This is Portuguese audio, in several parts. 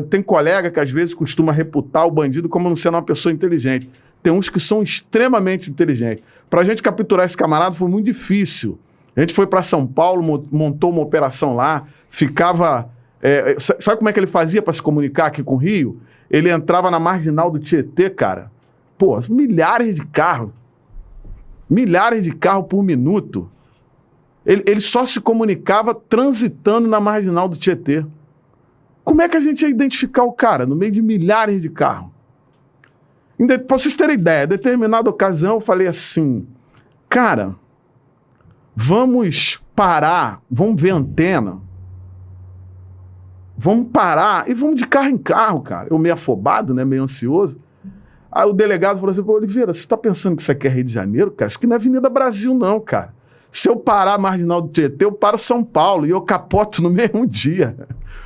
Tem colega que às vezes costuma reputar o bandido como não sendo uma pessoa inteligente. Tem uns que são extremamente inteligentes. Para a gente capturar esse camarada foi muito difícil. A gente foi para São Paulo, montou uma operação lá, ficava... sabe como é que ele fazia para se comunicar aqui com o Rio? Ele entrava na marginal do Tietê, cara. Pô, milhares de carros por minuto. Ele só se comunicava transitando na marginal do Tietê. Como é que a gente ia identificar o cara no meio de milhares de carros? Para vocês terem ideia, em determinada ocasião eu falei assim, cara, vamos parar, vamos ver a antena, vamos parar e vamos de carro em carro, cara. Eu meio afobado, né, meio ansioso. Aí o delegado falou assim, pô, Oliveira, você está pensando que isso aqui é Rio de Janeiro, cara? Isso aqui não é Avenida Brasil, não, cara. Se eu parar a marginal do Tietê, eu paro São Paulo e eu capoto no mesmo dia.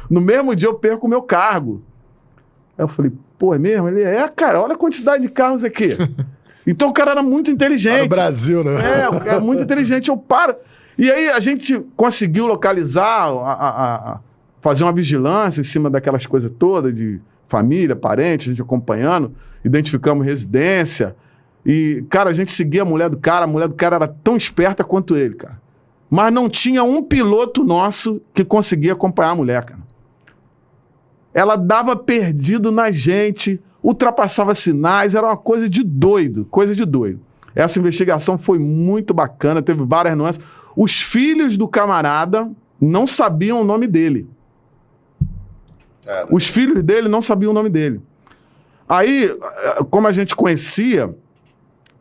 No mesmo dia eu perco o meu cargo. Aí eu falei, pô, é mesmo? Ele cara, olha a quantidade de carros aqui. Então o cara era muito inteligente. No Brasil, né? O cara era muito inteligente, eu paro. E aí a gente conseguiu localizar, fazer uma vigilância em cima daquelas coisas todas, de família, parentes, a gente acompanhando, identificamos residência. E, cara, a gente seguia a mulher do cara era tão esperta quanto ele, cara. Mas não tinha um piloto nosso que conseguia acompanhar a mulher, cara. Ela dava perdido na gente, ultrapassava sinais, era uma coisa de doido. Essa investigação foi muito bacana, teve várias nuances. Os filhos do camarada não sabiam o nome dele. Os filhos dele não sabiam o nome dele. Aí, como a gente conhecia,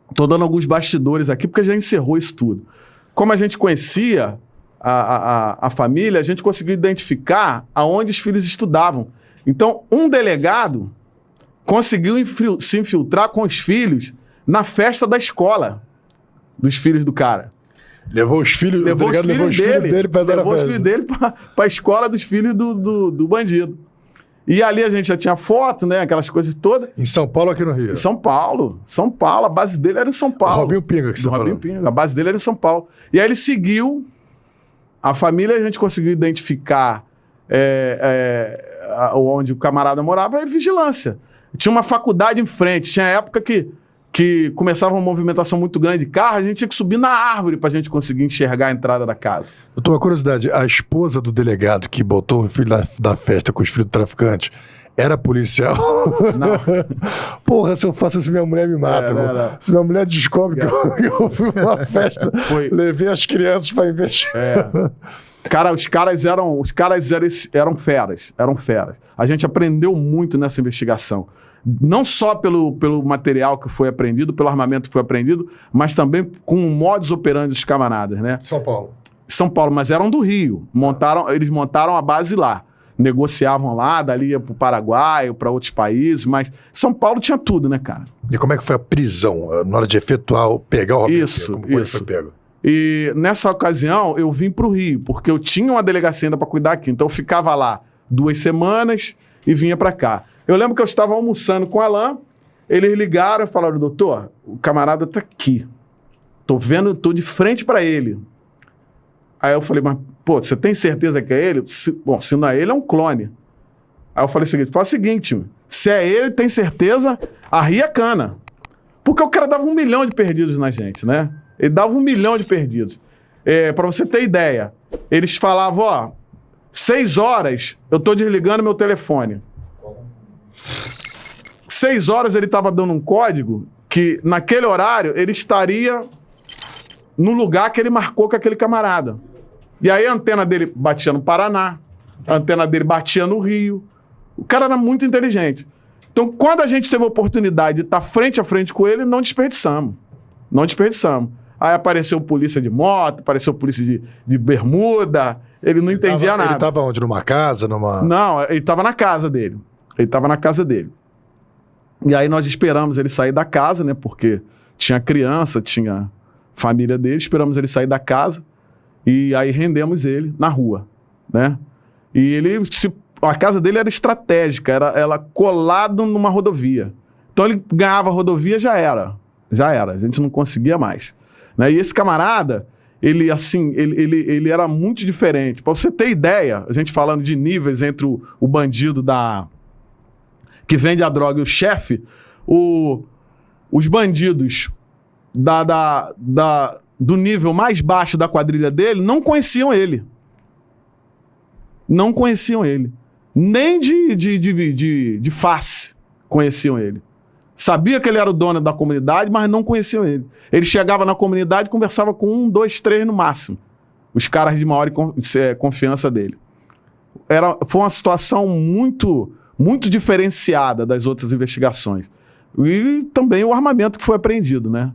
estou dando alguns bastidores aqui, porque já encerrou isso tudo. Como a gente conhecia a família, a gente conseguiu identificar aonde os filhos estudavam. Então, um delegado conseguiu se infiltrar com os filhos na festa da escola dos filhos do cara. Levou os filhos dele para dar a festa. Levou os filhos dele para a escola dos filhos do bandido. E ali a gente já tinha foto, né? Aquelas coisas todas. Em São Paulo, aqui no Rio? Em São Paulo. A base dele era em São Paulo. O Robinho Pinga que você falou. Robinho Pinga. A base dele era em São Paulo. E aí ele seguiu a família, a gente conseguiu identificar onde o camarada morava, vigilância. Tinha uma faculdade em frente. Tinha época que começava uma movimentação muito grande de carro, a gente tinha que subir na árvore para a gente conseguir enxergar a entrada da casa. Doutor, uma curiosidade, a esposa do delegado que botou o filho da festa com os filhos do traficante era policial? Não. Porra, se eu faço isso, minha mulher me mata. Se minha mulher descobre que eu fui numa festa, levei as crianças para investigar. Cara, os caras eram feras. A gente aprendeu muito nessa investigação. Não só pelo material que foi apreendido, pelo armamento que foi apreendido, mas também com o modus operandi dos camaradas, né? São Paulo, mas eram do Rio. Eles montaram a base lá. Negociavam lá, dali ia para o Paraguai, para outros países, mas São Paulo tinha tudo, né, cara? E como é que foi a prisão, na hora de pegar o Robinho? Como foi pego? E nessa ocasião eu vim para o Rio, porque eu tinha uma delegacia ainda para cuidar aqui. Então eu ficava lá 2 semanas e vinha para cá. Eu lembro que eu estava almoçando com o Alain, eles ligaram e falaram, doutor, o camarada tá aqui. Tô de frente para ele. Aí eu falei, mas, pô, você tem certeza que é ele? Se não é ele, é um clone. Aí eu falei o seguinte, faz o seguinte, se é ele, tem certeza, arria a cana. Porque o cara dava 1 milhão de perdidos na gente, né? Ele dava 1 milhão de perdidos. Para você ter ideia, eles falavam, 6 horas, eu tô desligando meu telefone. 6 horas ele estava dando um código que, naquele horário, ele estaria no lugar que ele marcou com aquele camarada. E aí a antena dele batia no Paraná, a antena dele batia no Rio. O cara era muito inteligente. Então, quando a gente teve a oportunidade de estar frente a frente com ele, não desperdiçamos. Aí apareceu polícia de moto, apareceu polícia de bermuda, ele não entendia nada. Ele estava onde? Numa casa? Não, ele estava na casa dele. E aí nós esperamos ele sair da casa, né? Porque tinha criança, tinha família dele, esperamos ele sair da casa e aí rendemos ele na rua, né? E a casa dele era estratégica, era colado numa rodovia. Então ele ganhava a rodovia, já era. A gente não conseguia mais. Né? E esse camarada, ele era muito diferente. Para você ter ideia, a gente falando de níveis entre o bandido que vende a droga e o chefe, os bandidos do nível mais baixo da quadrilha dele não conheciam ele. Não conheciam ele. Nem de face conheciam ele. Sabia que ele era o dono da comunidade, mas não conheciam ele. Ele chegava na comunidade e conversava com 1, 2, 3 no máximo. Os caras de maior confiança dele. Foi uma situação muito, muito diferenciada das outras investigações. E também o armamento que foi apreendido, né?